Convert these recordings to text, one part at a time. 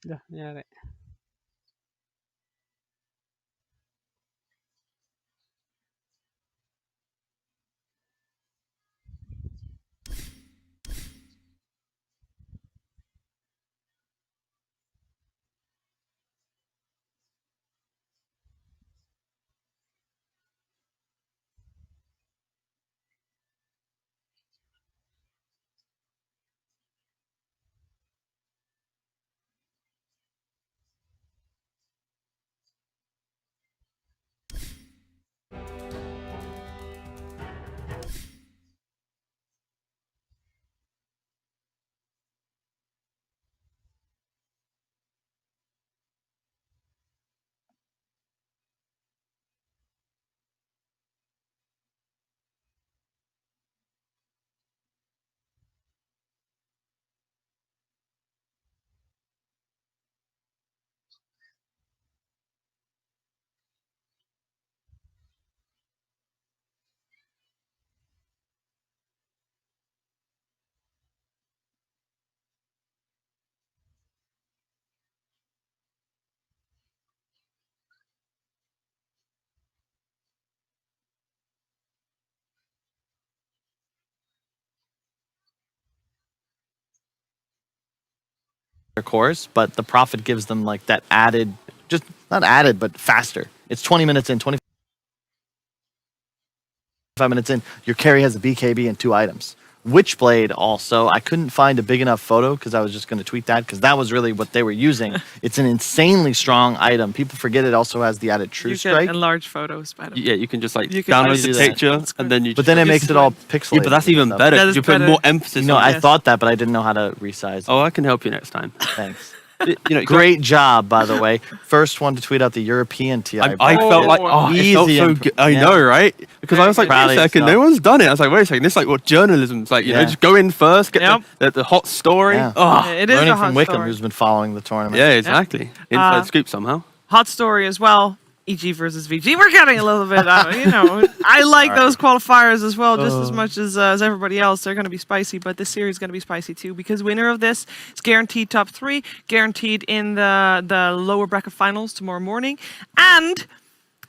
Dah, nyari. their cores, but the profit gives them like that added, just not added, but faster. It's 20 minutes in, 25 minutes in, your carry has a BKB and 2 items. Witchblade also, I couldn't find a big enough photo because I was just going to tweet that because that was really what they were using. It's an insanely strong item. People forget it also has the added True You Strike. can enlarge photos better. Yeah, you can just like You can download do the that. picture That's and good. then you. But then it Just makes it all squid. pixelated. Yeah, but that's and even stuff. better. That is You put better. more emphasis No, on I it. Yes. thought that, but I didn't know how to resize it. Oh, I can help you next time. Thanks. You know, Great job, by the way. First one to tweet out the European TI. I bracket. felt like, Oh, it felt easy so and good. I yeah. know, right? Because I was like, Proud wait of a second, yourself. no one's done it. I was like, wait a second, this is like what journalism's like, you know, Yeah. just go in first, get Yep. the hot story. Yeah. Oh, It is Learning a hot from Wickham, story. who's been following the tournament. yeah, exactly. Inside scoop somehow. Hot story as well. EG versus VG. We're getting a little bit, you know. I like those qualifiers as well, just as much as everybody else. They're going to be spicy, but this series is going to be spicy too because winner of this is guaranteed top 3, guaranteed in the lower bracket finals tomorrow morning, and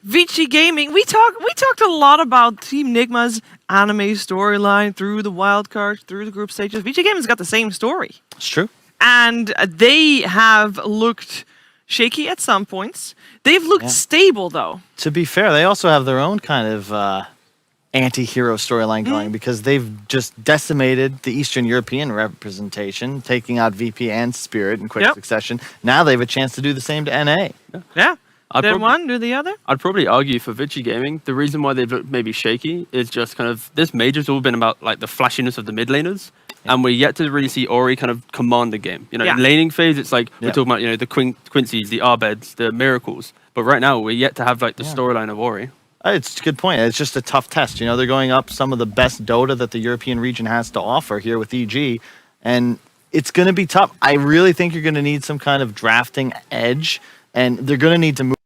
Vicci Gaming. We talked a lot about Team Nigma's anime storyline through the wild cards, through the group stages. Vicci Gaming's got the same story. It's true. And they have looked shaky at some points. They've looked stable, though. To be fair, they also have their own kind of anti-hero storyline going because they've just decimated the Eastern European representation, taking out VP and Spirit in quick succession. Now they have a chance to do the same to NA. Yeah. I'd Did prob- one, do the other? I'd probably argue for Vicci Gaming, the reason why they've looked maybe shaky is just kind of this major's all been about like the flashiness of the mid laners. And we're yet to really see Ori kind of command the game. You know, in laning phase, it's like we're talking about, you know, the Quincy's, the Arbeds, the Miracles. But right now, we're yet to have like the storyline of Ori. It's a good point. It's just a tough test. You know, they're going up some of the best Dota that the European region has to offer here with EG. And it's going to be tough. I really think you're going to need some kind of drafting edge. And they're going to need to move.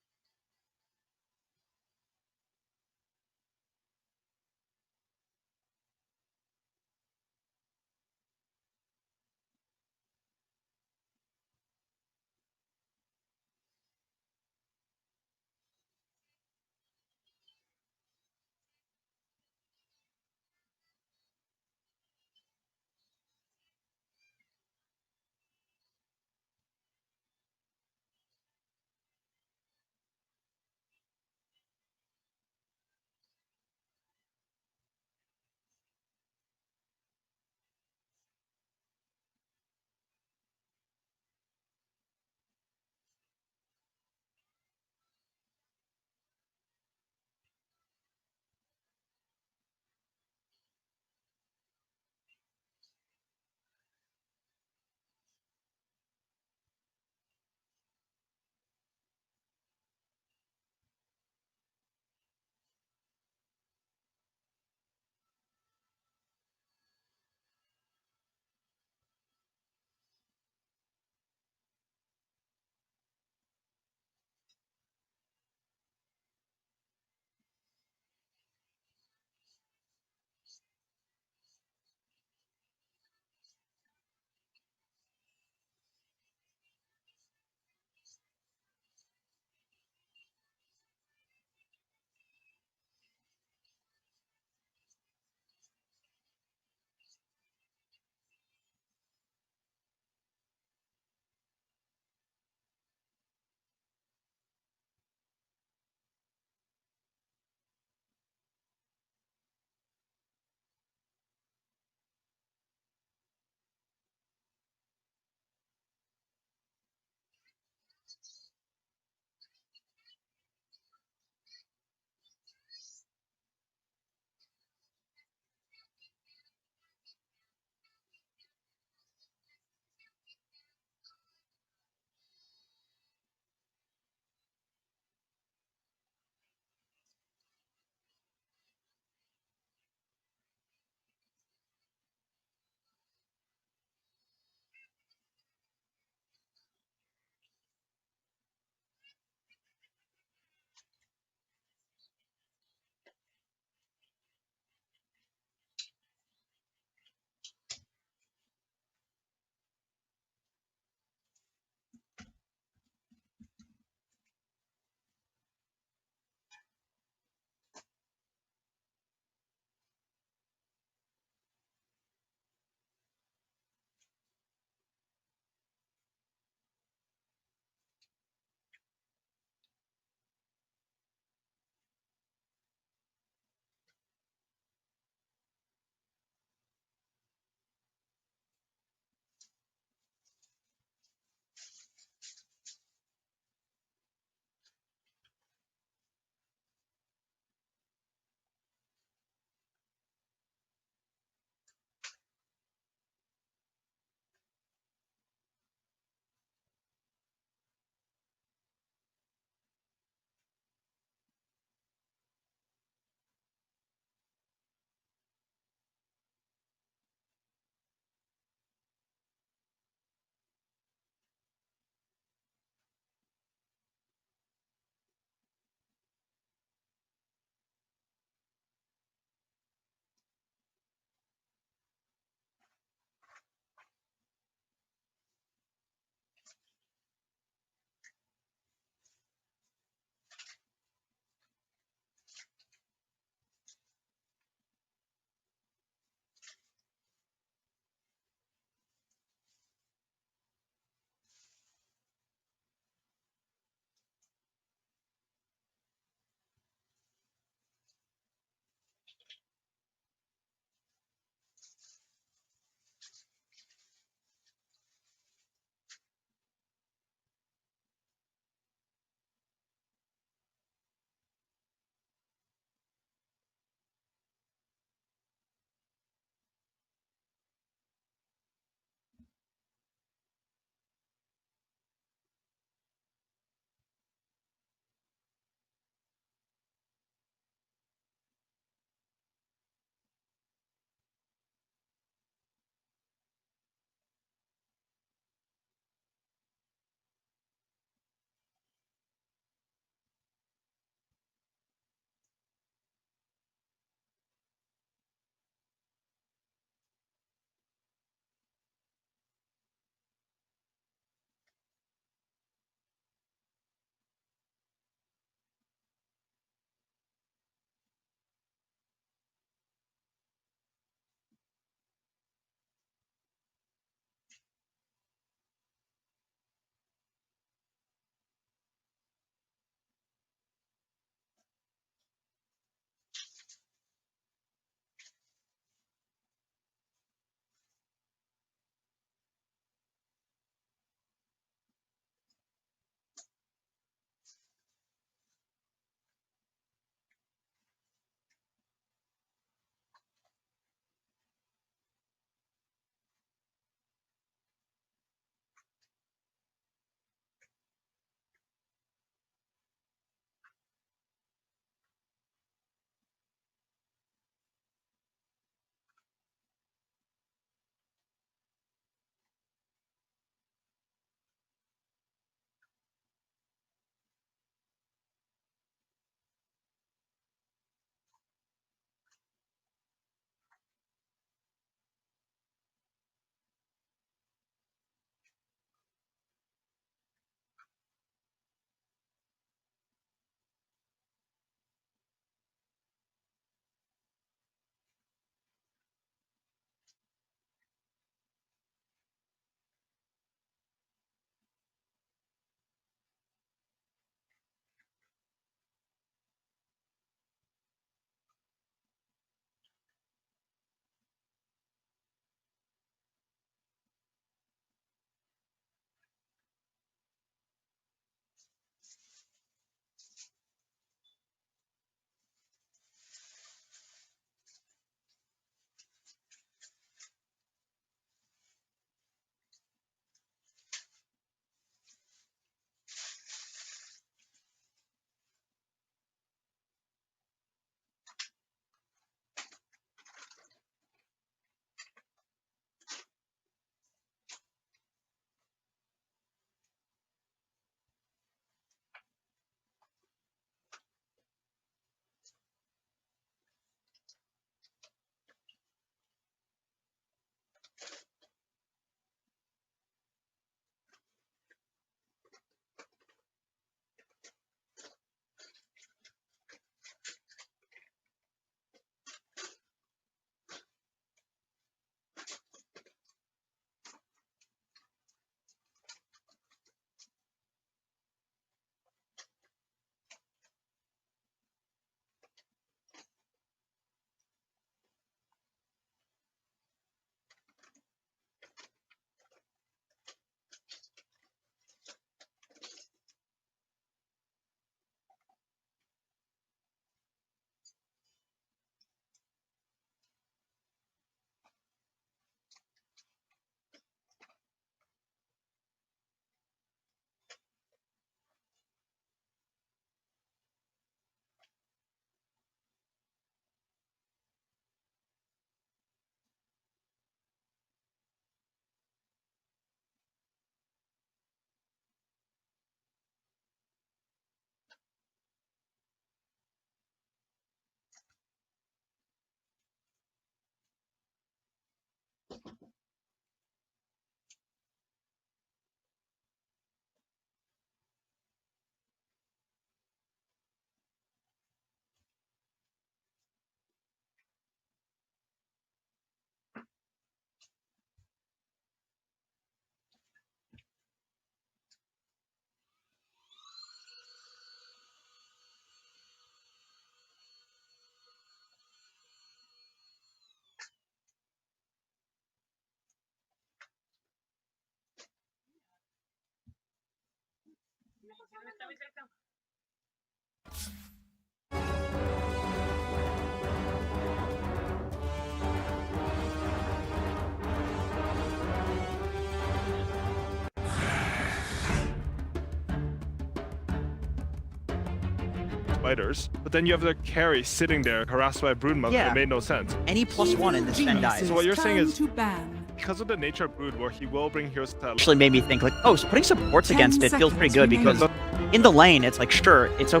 Spiders, but then you have the carry sitting there harassed by a Broodmother. Yeah. It made no sense. Any +1 and the Sven dies. So what you're saying is, To ban. because of the nature of Brood, where he will bring heroes to Actually made me think like, oh, so putting supports 10 against it feels pretty good seconds because in the lane, it's like, sure, it's so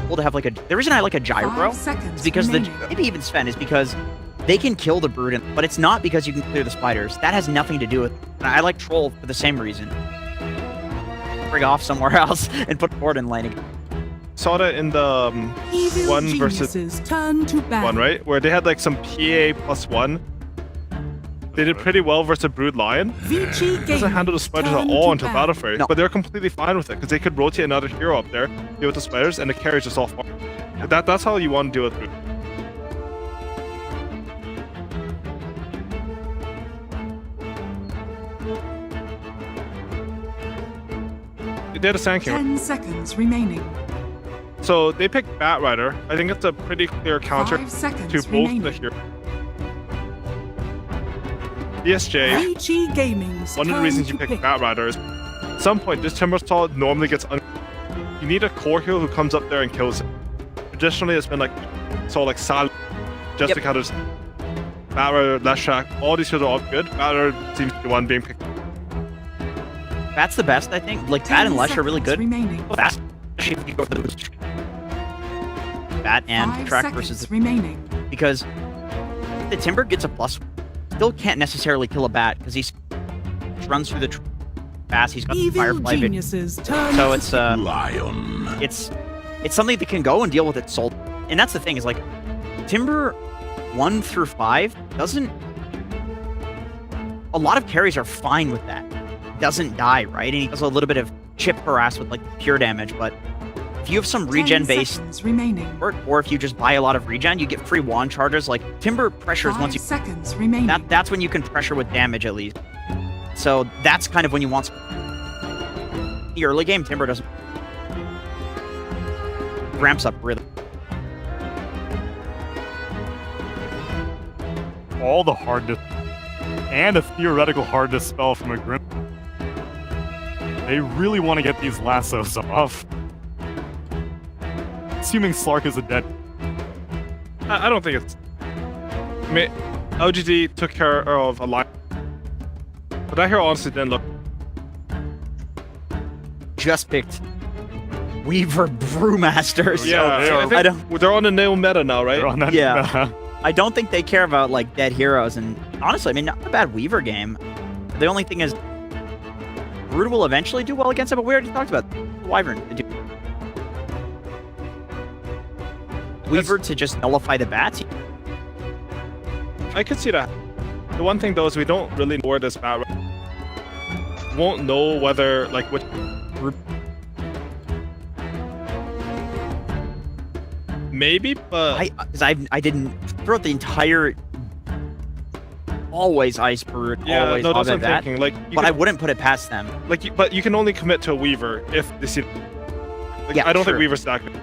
cool to have like a. The reason I like a gyro 5 seconds is because remaining. maybe even Sven is because they can kill the brood, but it's not because you can clear the spiders. That has nothing to do with. And I like troll for the same reason. Bring off somewhere else and put forward in lane again. saw that in the Evil 1 versus geniuses turn to ban. 1, right? Where they had like some PA +1. They did pretty well versus Brood Lion. Vicci Doesn't handle the spiders at turn all to into ban. Battle Fairy, No. but they're completely fine with it because they could rotate another hero up there, deal with the spiders, and the carry is just all far. That's how you want to deal with Brood. They had a Sand King. 10 seconds remaining. So they picked Bat Rider. I think it's a pretty clear counter 5 seconds to both remaining. the heroes. DSJ, Vicci Gaming's one of the turn reasons you to pick pick. Bat Rider is at some point this Timbersaw normally gets you need a core hero who comes up there and kills it. Traditionally it's been like Sal just Yep. because of Bat Rider, Leshak, all these heroes are all good. Bat Rider seems to be the one being picked. That's the best, I think. Like 10 Bat and Lesh are really seconds good. Remaining. Fast, especially if you go for the boost. Bat and 5 Track seconds versus the, remaining. because the Timber gets a +1. Still can't necessarily kill a Bat because he runs through the fast. He's got the Evil Firefly. geniuses turn So to it's Lion. it's something that can go and deal with its soul. And that's the thing is like Timber 1 through 5 doesn't. A lot of carries are fine with that. Doesn't die, right? And he does a little bit of chip harass with like pure damage, but if you have some 10 regen based seconds remaining. or if you just buy a lot of regen, you get free wand charges. Like Timber pressures 5 once you seconds remaining. that's when you can pressure with damage at least. So that's kind of when you want the early game. Timber doesn't ramps up really. All the hardness and a theoretical hardness spell from a Grim. They really want to get these lassos off. Assuming Slark is a dead. I don't think it's. I mean, LGD took care of a lot, but that hero honestly didn't look. Just picked Weaver Brewmasters. Yeah, they are. I think I don't- they're on the new meta now, right? They're on that. Yeah. I don't think they care about like dead heroes, and honestly, I mean, not a bad Weaver game. The only thing is, Brood will eventually do well against it, but we already talked about the Wyvern. Weaver to just nullify the bats. I could see that. The one thing though is we don't really know where this bat. Won't know whether like which group. Maybe, but I didn't throughout the entire always Ice Brood, yeah, always no, that's what I'm that. thinking. Like, But I wouldn't put it past them. but you can only commit to a Weaver if they see. Like, Yeah, I don't think true. Weaver's that good.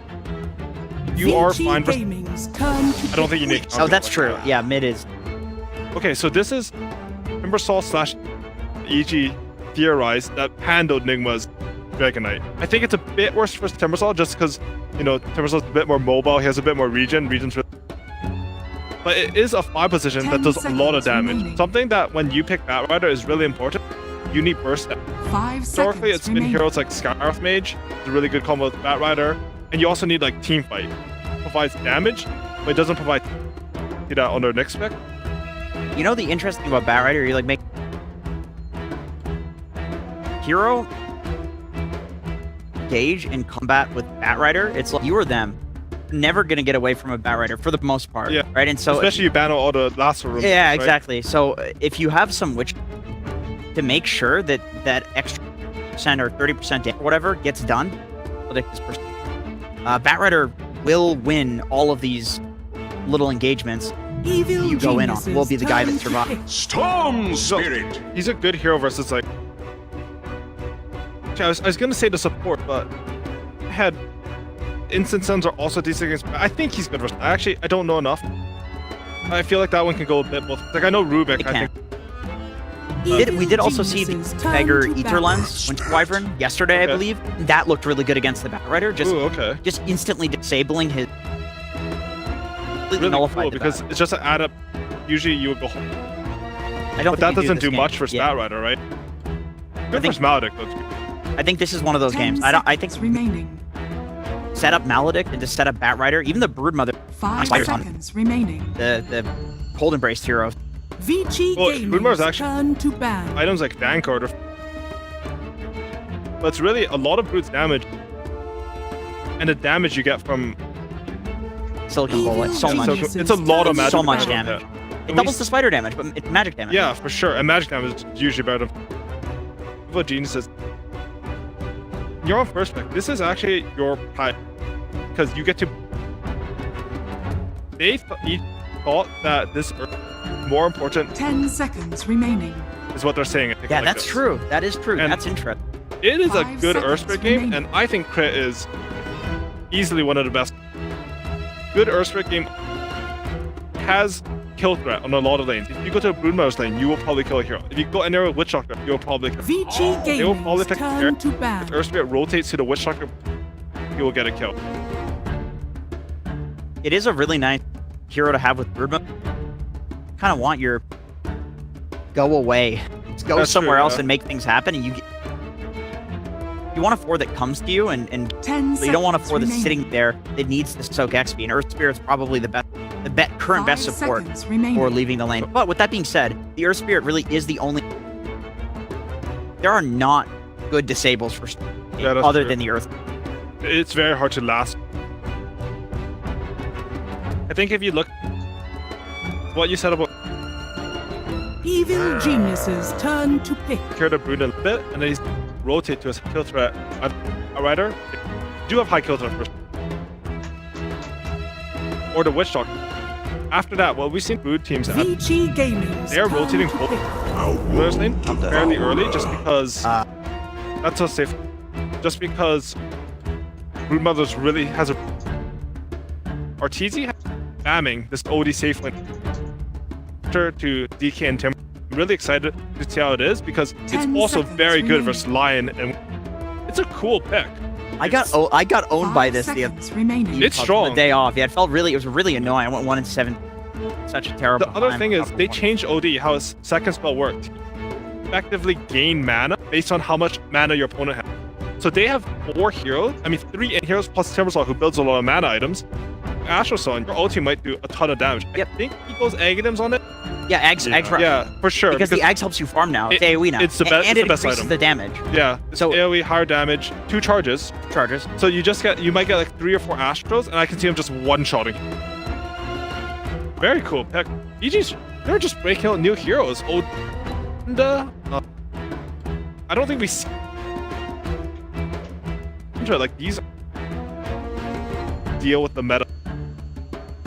You are Vicci fine. Gaming's turn to I don't think you need. Oh, that's true. Yeah, mid is. Okay, so this is Timbersaw / EG theorized that handled Nigma's Dragon Knight. I think it's a bit worse for Timbersaw just because, you know, Timbersaw's a bit more mobile, he has a bit more regen, regen's really... But it is a 5 position that 10 does a lot of seconds damage. remaining. Something that when you pick Bat Rider is really important. You need burst damage. 5 Historically, seconds it's been remaining. heroes like Scarf Mage, it's a really good combo with Bat Rider, and you also need like Team Fight. It provides damage, but it doesn't provide see that on their next spec. You know the interesting about Bat Rider, you like make hero gauge in combat with Bat Rider. It's like you or them. You're never gonna get away from a Bat Rider for the most part. Yeah. Right. And so Especially you ban all the lasso rooms. yeah, right? exactly. So if you have some witch to make sure that that extra % or 30% or whatever gets done, Bat Rider will win all of these little engagements. Evil You go in on geniuses will be the guy that turn to survives. pick. Storm Spirit. He's a good hero versus like. Okay, I was gonna say the support, but head, instant suns are also decent against. I think he's good. I don't know enough. I feel like that one can go a bit both. Like I know Rubik. It I can. think We did also see the Geniuses turn Beggar to Ether battle. Lens went to Wyvern yesterday, I Yeah. believe. That looked really good against the Batrider. Ooh, okay. Just instantly disabling his. Completely Really nullified cool the because Bat. it's just an add up. Usually you would go, I don't but that think you doesn't this do game. much for Yeah. Stat Rider, right? Good think- for Maledict, though. I think this is one of those 10 games. I think seconds remaining. set up Maledict and just set up Batrider, even the Broodmother, 5 Spiders on. seconds remaining. the Cold Embraced hero. Vicci Well, Broodmother's Gaming's actually- turn to ban. Items like Vanguard or. But it's really a lot of Brood's damage. And the damage you get from. Silicon Bullet. So Evil much. genius. It's a lot of magic. So much damage. damage. Yeah. It doubles the spider damage, but it's magic damage. Yeah, for sure. And magic damage is usually better. Evil Geniuses. You're on first pick. This is actually your pick. Because you get to. They each thought that this is more important, 10 seconds remaining. is what they're saying. I think, Yeah, like that's this. true. That is true. And- That's interesting. It is a 5 good seconds Earthsplit game, remaining. and I think Crit is easily one of the best. Good Earthsplit game has kill threat on a lot of lanes. If you go to a Broodmother's lane, you will probably kill a hero. If you go anywhere with Witch Doctor, you will probably kill. Vicci They will probably Gaming's take care. turn to ban. If Earthsplit rotates to the Witch Doctor, you will get a kill. It is a really nice hero to have with Broodmother. Kind of want your go away. Just go That's somewhere true, else yeah. and make things happen, and you want a 4 that comes to you, and 10 you don't want a seconds 4 that's remaining. sitting there that needs to soak XP. And Earth Spirit's probably the current best 5 support seconds remaining. for leaving the lane. But with that being said, the Earth Spirit really is the only. There are not good disables for Yeah, that's other true. than the Earth. It's very hard to last. I think if you look, what you said about Evil Geniuses turn to pick. care to Brood a bit, and then he's rotate to his kill threat. A rider, they do have high kill threat first. Or the Witch Doctor. After that, what we've seen Brood teams have, Vicci Gaming's they're turn rotating to both pick. Broodmother's lane fairly early, just because that's so safe. Just because Broodmother's really has a Arteezy spamming this OD safe lane to DK and Timber. I'm really excited to see how it is because it's 10 also seconds very good remaining. versus Lion, and it's a cool pick. I got owned by 5 this the seconds remaining. It's strong. The day off. Yeah, it was really annoying. I went 1 and 7. Such a terrible. The other time. thing is they changed OD how his second spell worked. Effectively gain mana based on how much mana your opponent has. So they have 4 heroes. I mean 3 heroes plus Timbersaw who builds a lot of mana items. Astrosaw, your ulti might do a ton of damage. Yep. I think he goes Aghanims on it. Yeah, Eggs. Yeah, for sure. Because the Eggs helps you farm now. It's AoE now. it's the And best- it's it the best increases item. the damage. Yeah, it's So- AoE, higher damage, 2 charges. Charges. So you might get like 3 or 4 Astros, and I can see him just one-shotting. Very cool pick. They're just breaking out new heroes. Oh, and, I don't think we see. Like these deal with the meta.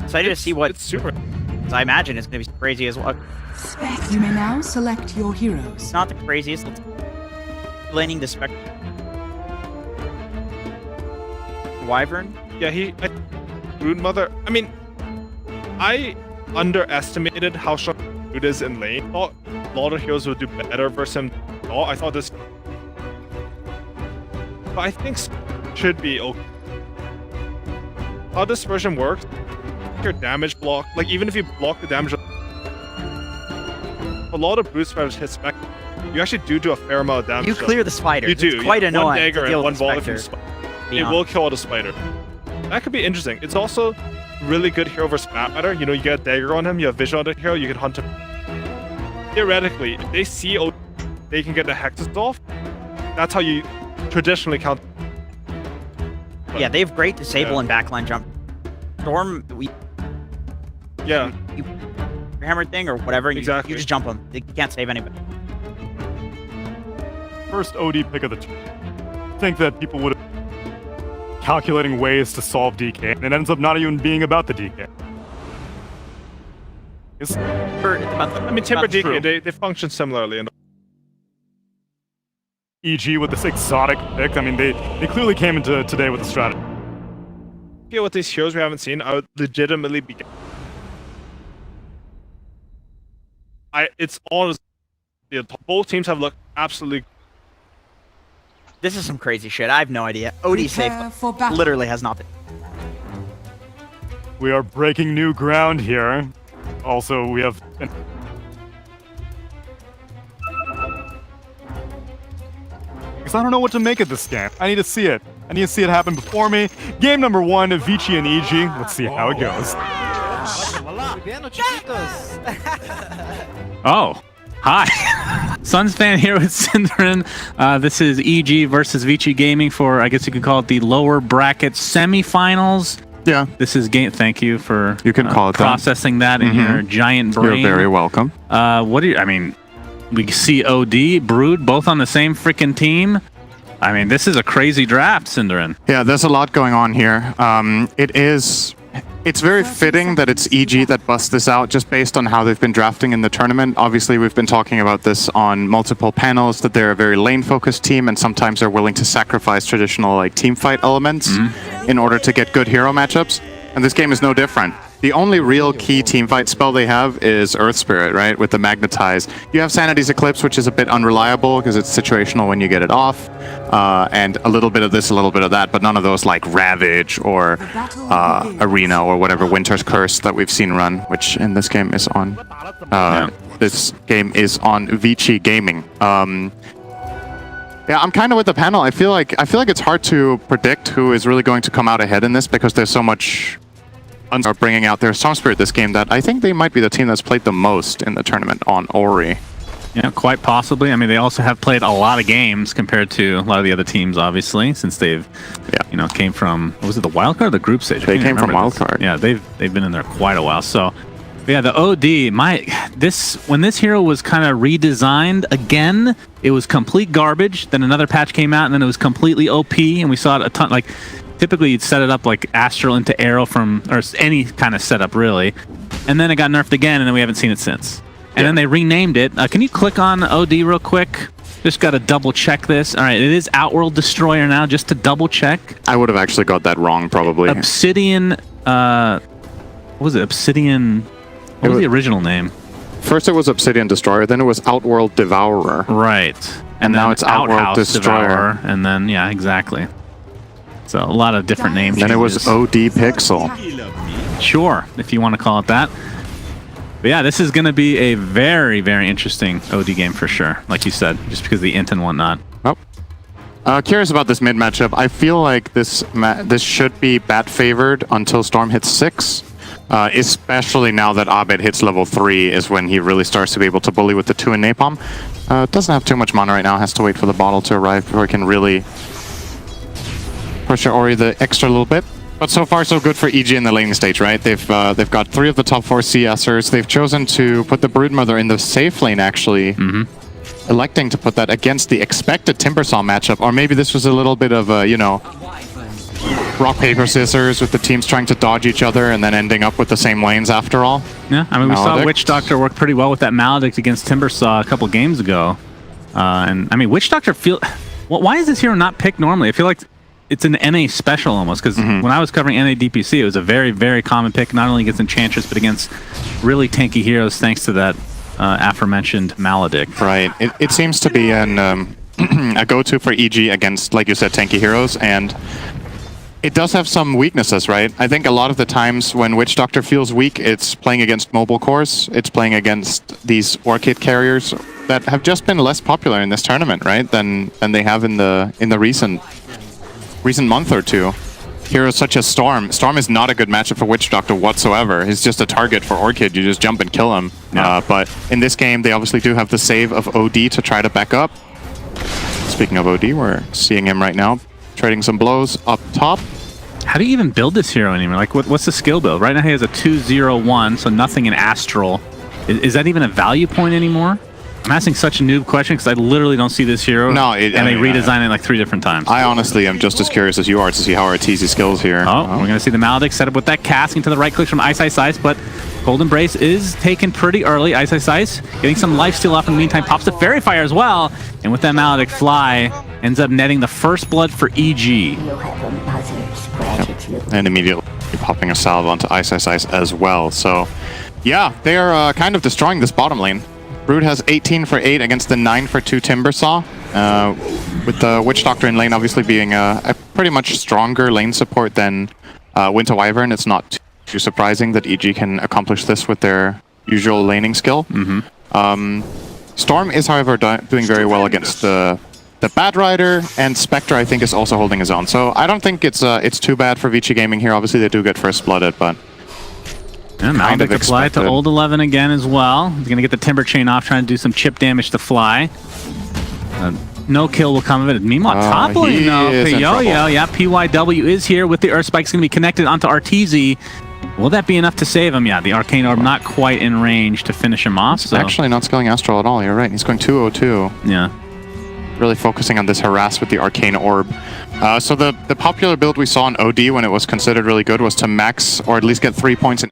Excited to see what. It's super. I imagine it's going to be crazy as well. You may now select your heroes. It's not the craziest. Laning the Spectre. Wyvern. Yeah, Broodmother. I mean, I underestimated how strong Brood is in lane. I thought a lot of heroes would do better versus him. Oh, I thought this. But I think should be okay. How this version works, your damage block, like even if you block the damage, a lot of Brood spiders hit spec. You actually do a fair amount of damage. You though. clear the spider. You do. It's quite yeah. annoying. One dagger to deal and one with the volley Spectre, from to be it will honest. kill the spider. That could be interesting. It's also really good hero versus map matter. You know, you get a dagger on him, you have vision on the hero, you can hunt him. Theoretically, if they see they can get the hexes off, that's how you traditionally count. Yeah, they have great disable Yeah. and backline jump. Storm, Yeah, you hammer thing or whatever. And Exactly. You just jump them. You can't save anybody. First OD pick of the tour. I think that people would have calculating ways to solve DK, and it ends up not even being about the DK. It's It's about the- I mean, Timber That's true. DK, they function similarly. EG with this exotic pick. I mean, they clearly came into today with a strategy. Yeah, with these heroes we haven't seen, I would legitimately be. It's all. Both teams have looked absolutely. This is some crazy shit. I have no idea. OD safe Prepare for battle. literally has not been. We are breaking new ground here. Also, we have. Because I don't know what to make of this game. I need to see it. I need to see it happen before me. Game number 1, Vicci and EG. Let's see how it goes. Oh, hi. Sunsfan here with Synderen. This is EG versus Vicci Gaming for, I guess you could call it the lower bracket semifinals. Yeah. This is game. Thank you for You can call it that. processing that in your giant brain. You're very welcome. What do you? I mean, we see OD, Brood, both on the same freaking team. I mean, this is a crazy draft, Synderen. Yeah, there's a lot going on here. It's very fitting that it's EG that busts this out just based on how they've been drafting in the tournament. Obviously, we've been talking about this on multiple panels, that they're a very lane-focused team, and sometimes they're willing to sacrifice traditional like team fight elements in order to get good hero matchups. And this game is no different. The only real key teamfight spell they have is Earth Spirit, right? With the Magnetize. You have Sanity's Eclipse, which is a bit unreliable because it's situational when you get it off. And a little bit of this, a little bit of that, but none of those like Ravage or Arena or whatever Winter's Curse that we've seen run, which in this game is on this game is on Vicci Gaming. Yeah, I'm kind of with the panel. I feel like it's hard to predict who is really going to come out ahead in this because there's so much are bringing out their Storm Spirit this game that I think they might be the team that's played the most in the tournament on Ori. Yeah, quite possibly. I mean, they also have played a lot of games compared to a lot of the other teams, obviously, since they've, came from, was it the wild card or the group stage? They came from wild card. Yeah, they've been in there quite a while. So, yeah, the OD, when this hero was kind of redesigned again, it was complete garbage. Then another patch came out, and then it was completely OP, and we saw it a ton. Like, typically you'd set it up like Astral into Arrow or any kind of setup, really. And then it got nerfed again, and then we haven't seen it since. And then they renamed it. Can you click on OD real quick? Just got to double check this. All right, it is Outworld Destroyer now, just to double check. I would have actually got that wrong, probably. Obsidian, what was it? Obsidian, what was the original name? First it was Obsidian Destroyer, then it was Outworld Devourer. Right. And now it's Outworld Outhouse Destroyer. Devourer, and then, yeah, exactly. So a lot of different names. Then it was OD Pixel. Sure, if you want to call it that. But yeah, this is going to be a very, very interesting OD game for sure. Like you said, just because of the int and whatnot. Oh. Curious about this mid matchup. I feel like this should be bat favored until Storm hits 6. Especially now that Abed hits level 3 is when he really starts to be able to bully with the 2 in Napalm. Doesn't have too much mana right now. Has to wait for the bottle to arrive before he can really push Ori the extra little bit. But so far, so good for EG in the laning stage, right? They've got 3 of the top 4 CSers. They've chosen to put the Broodmother in the safe lane, actually. Electing to put that against the expected Timbersaw matchup. Or maybe this was a little bit of a, rock, paper, scissors with the teams trying to dodge each other and then ending up with the same lanes after all. Yeah, I mean, we saw Maledict. Witch Doctor work pretty well with that Maledict against Timbersaw a couple games ago. And, I mean, Witch Doctor why is this hero not picked normally? I feel like it's an NA special almost, because when I was covering NA DPC, it was a very, very common pick, not only against Enchantress, but against really tanky heroes, thanks to that aforementioned Maledict. Right. It seems to be a go-to for EG against, like you said, tanky heroes, and it does have some weaknesses, right? I think a lot of the times when Witch Doctor feels weak, it's playing against mobile cores, it's playing against these Orchid carriers that have just been less popular in this tournament, right, than they have in the recent month or two. Heroes such as Storm. Storm is not a good matchup for Witch Doctor whatsoever. He's just a target for Orchid. You just jump and kill him. Yeah. But in this game, they obviously do have the save of OD to try to back up. Speaking of OD, we're seeing him right now, trading some blows up top. How do you even build this hero anymore? Like, what's the skill build? Right now he has a 2-0-1, so nothing in Astral. Is that even a value point anymore? I'm asking such a noob question because I literally don't see this hero. No, and they redesign it like 3 different times. I honestly am just as curious as you are to see how Arteezy skills here. Oh, we're going to see the Maledict set up with that casting to the right click from Ice Ice Ice, but Golden Brace is taken pretty early. Ice Ice Ice getting some lifesteal off in the meantime, pops the Fairy Fire as well, and with that Maledict fly, ends up netting the first blood for EG. And immediately popping a salve onto Ice Ice Ice as well. So, yeah, they are kind of destroying this bottom lane. Brood has 18 for 8 against the 9 for 2 Timbersaw, with the Witch Doctor in lane obviously being a pretty much stronger lane support than Winter Wyvern. It's not too surprising that EG can accomplish this with their usual laning skill. Storm is, however, doing very well against the Bad Rider, and Spectre, I think, is also holding his own. So I don't think it's too bad for Vicci Gaming here. Obviously, they do get first blooded, but and Maledict applied to Old 11 again as well. He's going to get the Timber Chain off, trying to do some chip damage to Fly. No kill will come of it. Meanwhile, top lane though, Yo-Yo, yeah, PYW is here with the Earth Spike's going to be connected onto Arteezy. Will that be enough to save him? Yeah, the Arcane Orb not quite in range to finish him off. So. Actually not skilling Astral at all, you're right. He's going 202. Yeah. Really focusing on this harass with the Arcane Orb. So the popular build we saw in OD when it was considered really good was to max, or at least get 3 points in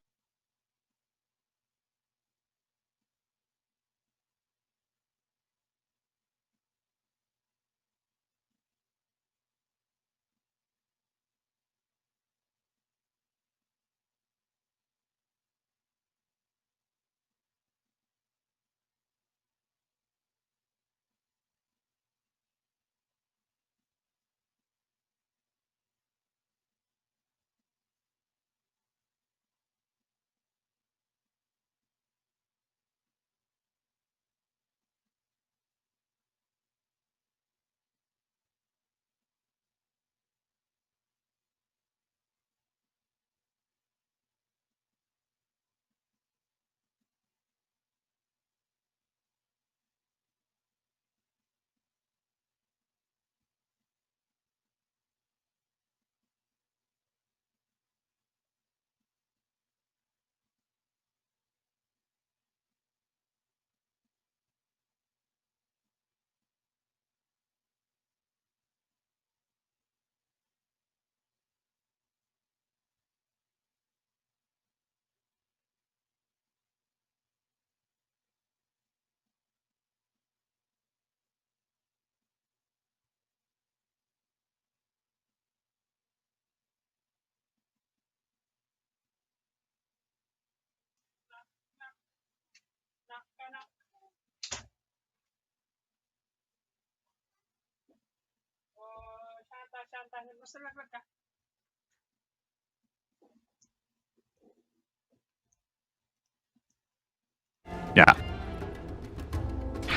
Yeah.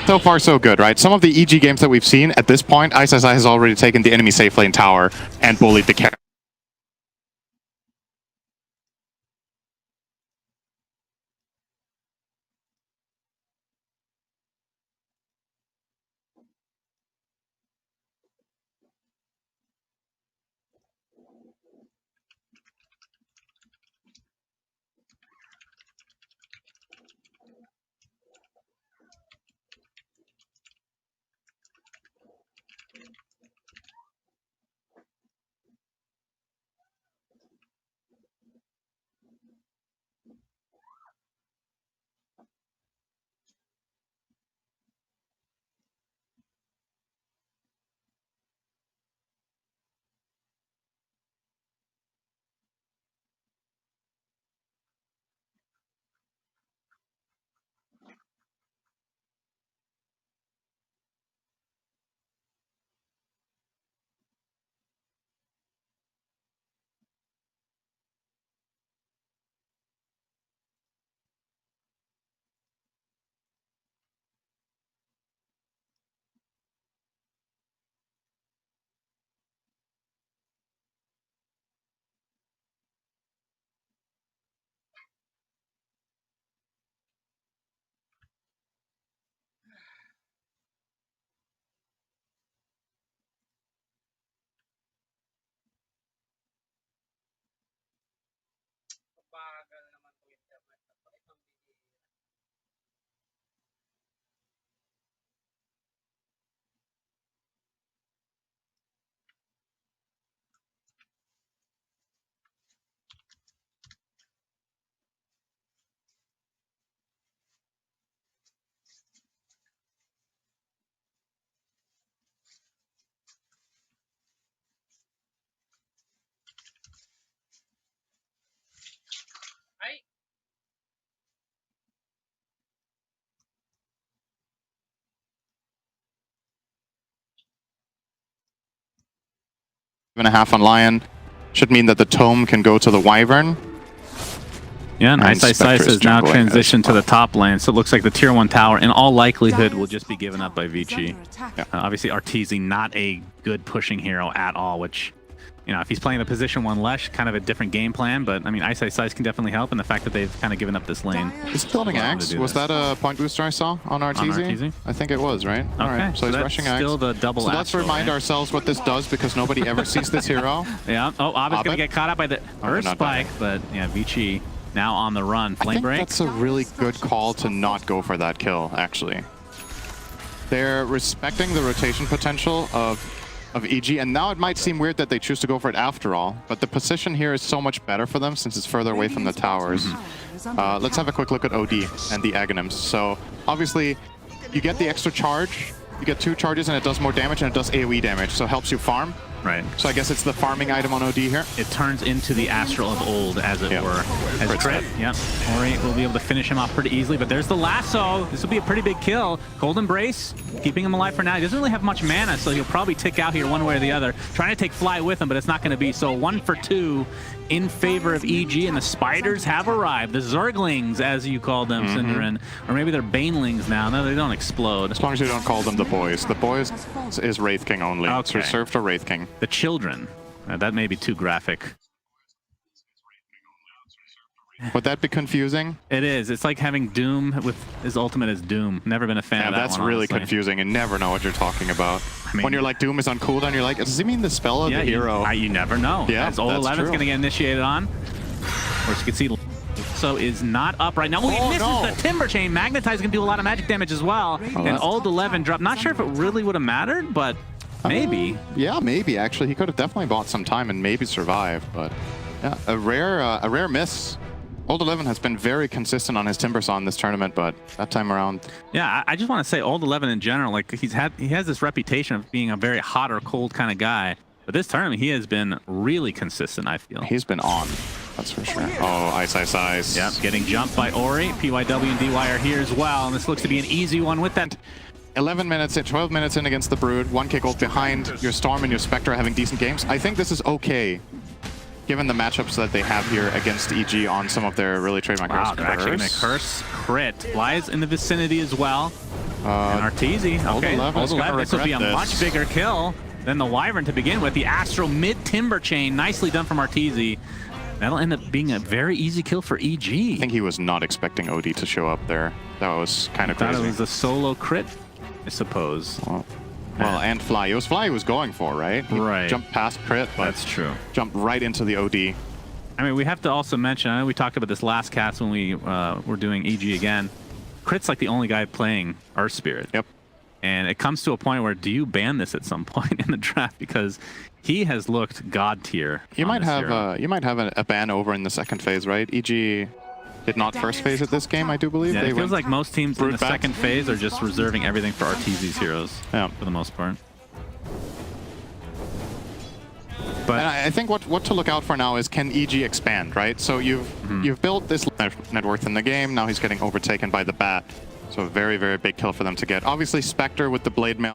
So far, so good, right? Some of the EG games that we've seen at this point, Ice Ice has already taken the enemy safe lane tower and bullied the carry. 7.5 on Lion. Should mean that the Tome can go to the Wyvern. Yeah, and Ice Spectre is has now jungling as transitioned to the top lane, so it looks like the tier 1 tower, in all likelihood, will just be given up by Vicci. Obviously, Arteezy, not a good pushing hero at all, which, you know, if he's playing the position 1 Lesh, kind of a different game plan, but, I mean, Ice can definitely help, and the fact that they've kind of given up this lane. Is he building Axe? Was that a point booster I saw on Arteezy? I think it was, right? Okay, Alright, so he's that's rushing Axe. still the double so let's astral, remind right? ourselves what this does, because nobody ever sees this hero. Yeah, oh, Abed's going to get caught up by the first not spike, but, yeah, Vicci now on the run. I Flame think break. that's a really good call to not go for that kill, actually. They're respecting the rotation potential of EG, and now it might seem weird that they choose to go for it after all, but the position here is so much better for them since it's further away from the towers. Let's have a quick look at OD and the Aghanims. So, obviously, you get the extra charge, you get 2 charges, and it does more damage, and it does AoE damage, so it helps you farm. Right. So I guess it's the farming item on OD here. It turns into the Astral of old, as it were. As crit. Yep. Ori will be able to finish him off pretty easily, but there's the lasso. This will be a pretty big kill. Cold Embrace, keeping him alive for now. He doesn't really have much mana, so he'll probably tick out here one way or the other. Trying to take Fly with him, but it's not going to be. So 1 for 2 in favor of EG, and the Spiders have arrived. The Zerglings, as you call them, Cinderin. Or maybe they're Banelings now. No, they don't explode. As long as you don't call them the boys. The boys is Wraith King only. It's Okay. reserved to Wraith King. The children. That may be too graphic. Would that be confusing? It is. It's like having Doom with his ultimate as Doom. Never been a fan of that that's one, really honestly. confusing and never know what you're talking about. I mean, when you're like, Doom is on cooldown, you're like, does he mean the spell of the hero? You never know. Yeah, As old that's 11's true. going to get initiated on. Of course, you can see so is not up right now. Oh, he misses the Timber Chain. Magnetize can do a lot of magic damage as well. And old 11 dropped. Not sure if it really would have mattered, but maybe. Yeah, maybe actually. He could have definitely bought some time and maybe survived, but yeah, a rare miss. Old 11 has been very consistent on his Timbersaw in this tournament, but that time around. Yeah, I just want to say Old 11 in general, like he has this reputation of being a very hot or cold kind of guy. But this tournament, he has been really consistent, I feel. He's been on, that's for sure. Oh, Ice. Yep, getting jumped by Ori. PYW and DY are here as well, and this looks to be an easy one with that. 11 minutes in, 12 minutes in against the Brood, 1 kick ult behind. Your Storm and your Spectre are having decent games. I think this is okay, given the matchups that they have here against EG on some of their really trademark heroes. Wow, they're actually going to curse crit. Flies in the vicinity as well. And Arteezy, okay, Old 11, this will be a much bigger kill than the Wyvern to begin with. The Astral mid-Timber Chain, nicely done from Arteezy. That'll end up being a very easy kill for EG. I think he was not expecting OD to show up there. That was kind of crazy. Thought it was a solo crit, I suppose. Well, and Fly. It was Fly he was going for, right? He jumped past crit, but that's true. Jumped right into the OD. I mean, we have to also mention, I know we talked about this last cast when we were doing EG again. Crit's like the only guy playing Earth Spirit. Yep. And it comes to a point where, do you ban this at some point in the draft? Because he has looked god tier. You might have a ban over in the second phase, right? EG did not first phase at this game, I do believe. Yeah, they it feels like most teams in the second phase are just Mm-hmm. reserving everything for Arteezy's heroes, for the most part. But and I think what to look out for now is, can EG expand, right? So you've built this net worth in the game. Now he's getting overtaken by the Bat. So a very, very big kill for them to get. Obviously, Spectre with the Blade Mail.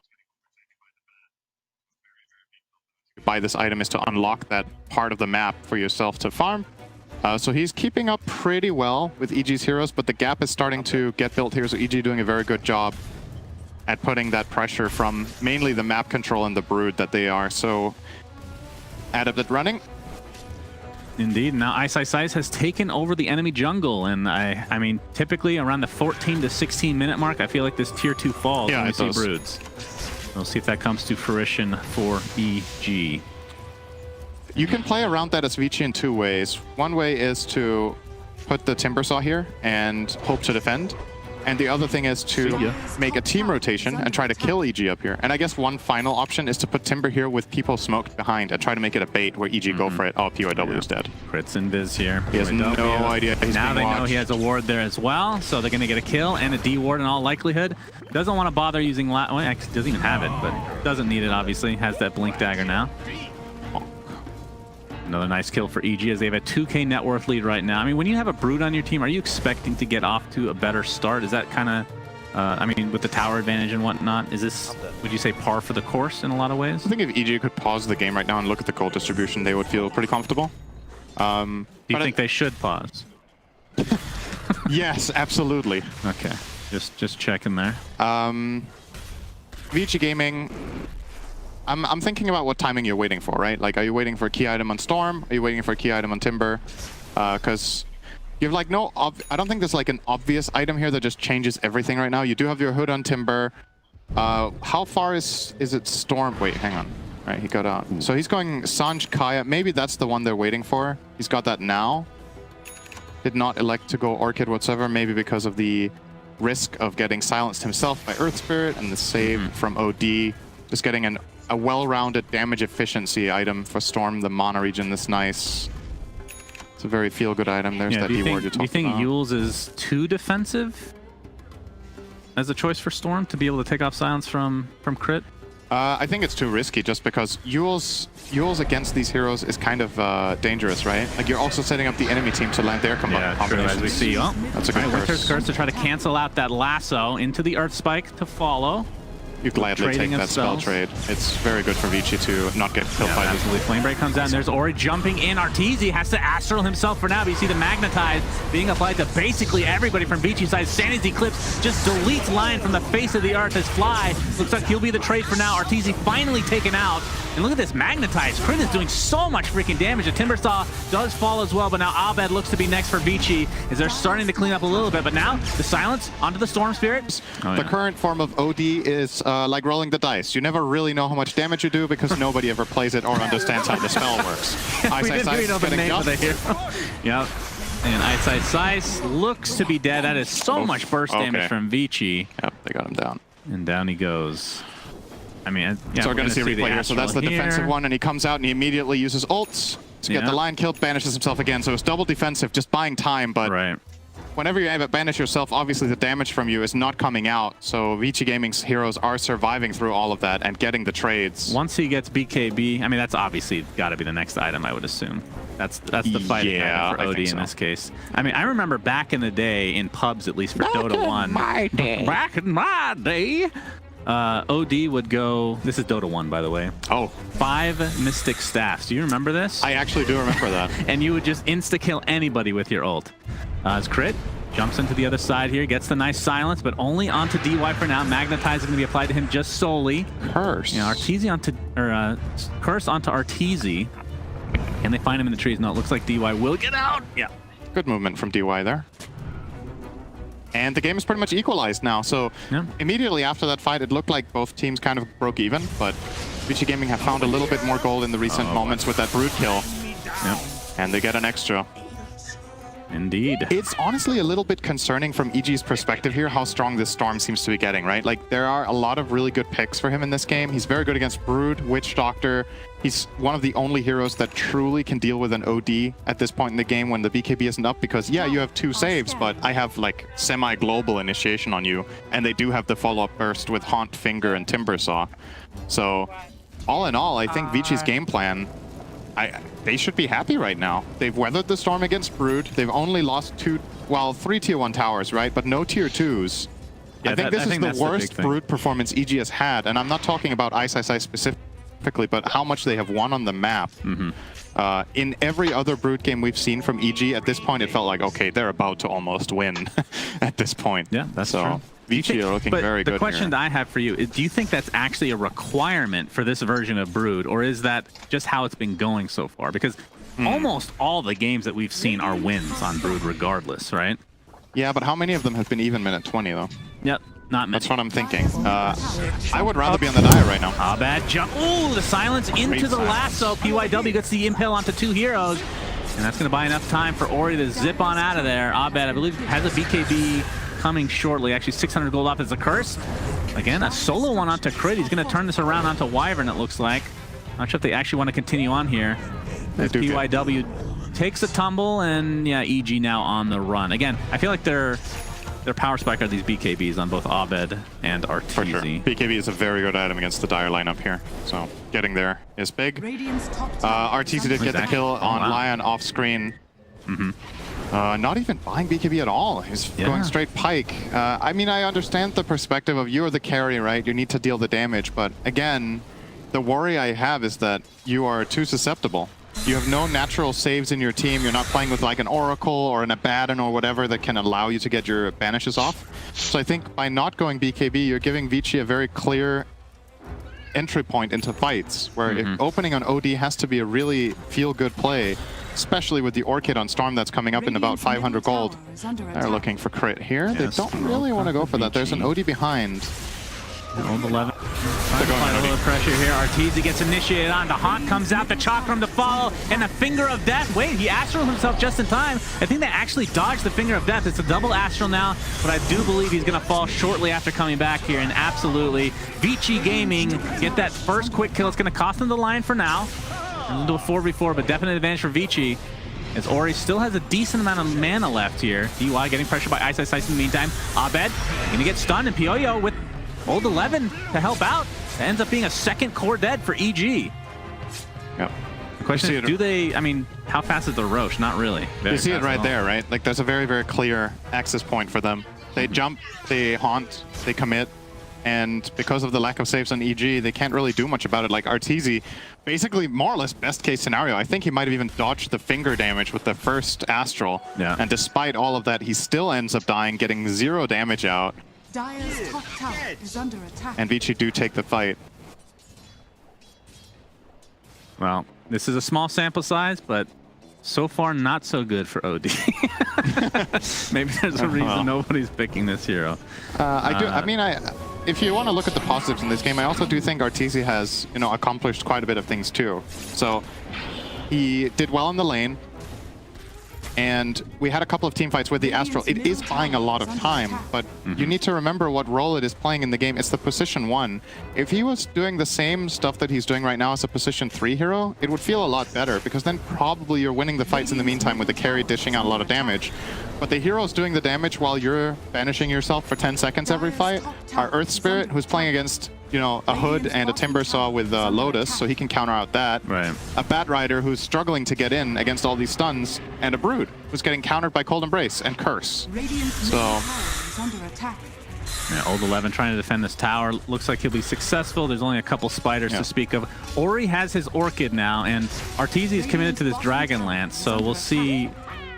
Buy this item is to unlock that part of the map for yourself to farm. So he's keeping up pretty well with EG's heroes, but the gap is starting to get built here. So EG doing a very good job at putting that pressure from mainly the map control and the Brood that they are so adept at running. Indeed. Now Ice has taken over the enemy jungle, and I mean, typically around the 14 to 16 minute mark, I feel like this tier 2 falls when we see Broods. We'll see if that comes to fruition for EG. You can play around that as Vicci in 2 ways. One way is to put the Timbersaw here and hope to defend. And the other thing is to make a team rotation and try to kill EG up here. And I guess one final option is to put Timber here with people smoked behind and try to make it a bait where EG go for it. Oh, PYW is dead. Crits and Viz here. He has no idea he's now they being know watched. he has a ward there as well, so they're going to get a kill and a D ward in all likelihood. Doesn't want to bother using well, actually doesn't even have it, but doesn't need it obviously. Has that blink dagger now. Another nice kill for EG as they have a 2k net worth lead right now. I mean, when you have a Brood on your team, are you expecting to get off to a better start? Is that kind of I mean, with the tower advantage and whatnot, is this, would you say, par for the course in a lot of ways? I think if EG could pause the game right now and look at the gold distribution, they would feel pretty comfortable. Do you think they should pause? Yes, absolutely. Okay, just checking there. Vicci Gaming, I'm thinking about what timing you're waiting for, right? Like, are you waiting for a key item on Storm? Are you waiting for a key item on Timber? Because you have like I don't think there's like an obvious item here that just changes everything right now. You do have your hood on Timber. How far is it Storm? Wait, hang on. Right, he got out. So he's going Sanj Kaya. Maybe that's the one they're waiting for. He's got that now. Did not elect to go Orchid whatsoever, maybe because of the risk of getting silenced himself by Earth Spirit and the save from OD. Just getting a well-rounded damage efficiency item for Storm, the mana regen that's nice. It's a very feel-good item. There's that E-ward you talked about. Do you think Yules is too defensive as a choice for Storm to be able to take off silence from crit? I think it's too risky just because Yules against these heroes is kind of dangerous, right? Like, you're also setting up the enemy team to land their combinations. True, as we see. Oh, that's a good Winter's Curse to try to cancel out that lasso into the Earth Spike to follow. You gladly take that spell trade. It's very good for Vicci to not get killed by this. Absolutely. Flame Break comes down. There's Ori jumping in. Arteezy has to Astral himself for now, but you see the Magnetize being applied to basically everybody from Vicci's side. Sanity Eclipse just deletes Lion from the face of the Earth as Fly. Looks like he'll be the trade for now. Arteezy finally taken out. And look at this Magnetize. Crit is doing so much freaking damage. The Timbersaw does fall as well, but now Abed looks to be next for Vicci as they're starting to clean up a little bit. But now the silence onto the Storm Spirit. The current form of OD is like rolling the dice. You never really know how much damage you do because nobody ever plays it or understands how the spell works. We didn't really know the name of the hero. Yep. And Ice looks to be dead. That is so much burst damage from Vicci. Yep, they got him down. And down he goes. I mean, yeah, so we're going to see a replay here. So that's the defensive one, and he comes out and he immediately uses ults to get the line killed, banishes himself again. So it's double defensive, just buying time, but whenever you banish yourself, obviously the damage from you is not coming out. So Vicci Gaming's heroes are surviving through all of that and getting the trades. Once he gets BKB, I mean, that's obviously got to be the next item, I would assume. That's the fighting item for OD in this case. I mean, I remember back in the day, in pubs at least for Dota 1. Back in my day. OD would go, this is Dota 1 by the way. 5 Mystic Staffs. Do you remember this? I actually do remember that. And you would just insta-kill anybody with your ult. As Crit jumps into the other side here, gets the nice silence, but only onto DY for now. Magnetize is going to be applied to him just solely. Curse. Yeah, Arteezy onto, Curse onto Arteezy. Can they find him in the trees? No, it looks like DY will get out. Yeah. Good movement from DY there. And the game is pretty much equalized now, so immediately after that fight, it looked like both teams kind of broke even, but Vicci Gaming have found a little bit more gold in the recent moments with that Brood kill. And they get an extra. Indeed. It's honestly a little bit concerning from EG's perspective here how strong this Storm seems to be getting, right? Like, there are a lot of really good picks for him in this game. He's very good against Brood, Witch Doctor. He's one of the only heroes that truly can deal with an OD at this point in the game when the BKB isn't up because, yeah, you have 2 saves, but I have, like, semi-global initiation on you, and they do have the follow-up burst with Haunt, Finger, and Timbersaw. So, all in all, I think Vicci's game plan, they should be happy right now. They've weathered the storm against Brood. They've only lost 3 tier 1 towers, right? But no tier 2s. Yeah, I think this is the worst Brood performance EG has had, and I'm not talking about Ice specifically, but how much they have won on the map. In every other Brood game we've seen from EG, at this point it felt like, okay, they're about to almost win at this point. Yeah, that's true. Vicci are looking very good. The question that I have for you is, do you think that's actually a requirement for this version of Brood, or is that just how it's been going so far? Because almost all the games that we've seen are wins on Brood regardless, right? Yeah, but how many of them have been even minute 20 though? Yep, not many. That's what I'm thinking. I would rather be on the die right now. Bad jump. Ooh, the silence into the lasso. PYW gets the impale onto 2 heroes. And that's going to buy enough time for Ori to zip on out of there. Abed, I believe, has a BKB coming shortly. Actually, 600 gold off as a curse. Again, a solo one onto Crit. He's going to turn this around onto Wyvern, it looks like. Not sure if they actually want to continue on here. As PYW takes a tumble, and yeah, EG now on the run. Again, I feel like their power spike are these BKBs on both Abed and Arteezy. For sure. BKB is a very good item against the Dire lineup here. So getting there is big. Arteezy did get the kill on Lion off screen. Not even buying BKB at all. He's going straight Pike. I mean, I understand the perspective of you're the carry, right? You need to deal the damage, but again, the worry I have is that you are too susceptible. You have no natural saves in your team. You're not playing with like an Oracle or an Abaddon or whatever that can allow you to get your banishes off. So I think by not going BKB, you're giving Vicci a very clear entry point into fights, where if opening on OD has to be a really feel-good play, especially with the Orchid on Storm that's coming up in about 500 gold. They're looking for crit here. They don't really want to go for that. There's an OD behind. Old 11. Apply a little pressure here. Arteezy gets initiated on. The Haunt comes out. The Chakram to follow. And the Finger of Death. Wait, he Astral himself just in time. I think they actually dodged the Finger of Death. It's a double Astral now, but I do believe he's going to fall shortly after coming back here. And absolutely, Vicci Gaming get that first quick kill. It's going to cost them the Lion for now. Into a 4v4, but definite advantage for Vicci, as Ori still has a decent amount of mana left here. DY getting pressured by Ice Ice Ice in the meantime. Abed going to get stunned, and Pioyo with Old 11 to help out. That ends up being a second core dead for EG. Yep. The question is, do they, I mean, how fast is the Roche? Not really. You see it right there, right? Like, there's a very, very clear access point for them. They jump, they haunt, they commit, and because of the lack of saves on EG, they can't really do much about it. Like Arteezy, basically more or less best case scenario. I think he might have even dodged the finger damage with the first Astral. Yeah. And despite all of that, he still ends up dying, getting 0 damage out. Dire's top tower is under attack. And Vicci do take the fight. Well, this is a small sample size, but so far not so good for OD. Maybe there's a reason nobody's picking this hero. If you want to look at the positives in this game, I also do think Arteezy has, you know, accomplished quite a bit of things too. So he did well in the lane, and we had a couple of team fights with the Astral. It is buying a lot of time, but you need to remember what role it is playing in the game. It's the position 1. If he was doing the same stuff that he's doing right now as a position 3 hero, it would feel a lot better, because then probably you're winning the fights in the meantime with the carry dishing out a lot of damage. But the hero's doing the damage while you're banishing yourself for 10 seconds every fight. Our Earth Spirit, who's playing against, you know, a Hood and a Timbersaw with Lotus, so he can counter out that. Right. A Bat Rider who's struggling to get in against all these stuns, and a Brood who's getting countered by Cold Embrace and Curse. So, yeah, Old 11 trying to defend this tower. Looks like he'll be successful. There's only a couple spiders to speak of. Ori has his Orchid now, and Arteezy is committed to this Dragon Lance, so we'll see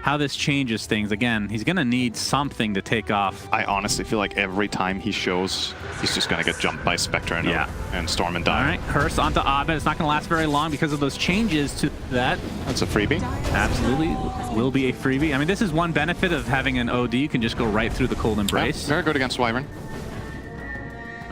how this changes things. Again, he's going to need something to take off. I honestly feel like every time he shows, he's just going to get jumped by Spectre and Storm and die. All right, Curse onto Abed. It's not going to last very long because of those changes to that. That's a freebie. Absolutely. Will be a freebie. I mean, this is one benefit of having an OD. You can just go right through the Cold Embrace. Yeah, very good against Wyvern.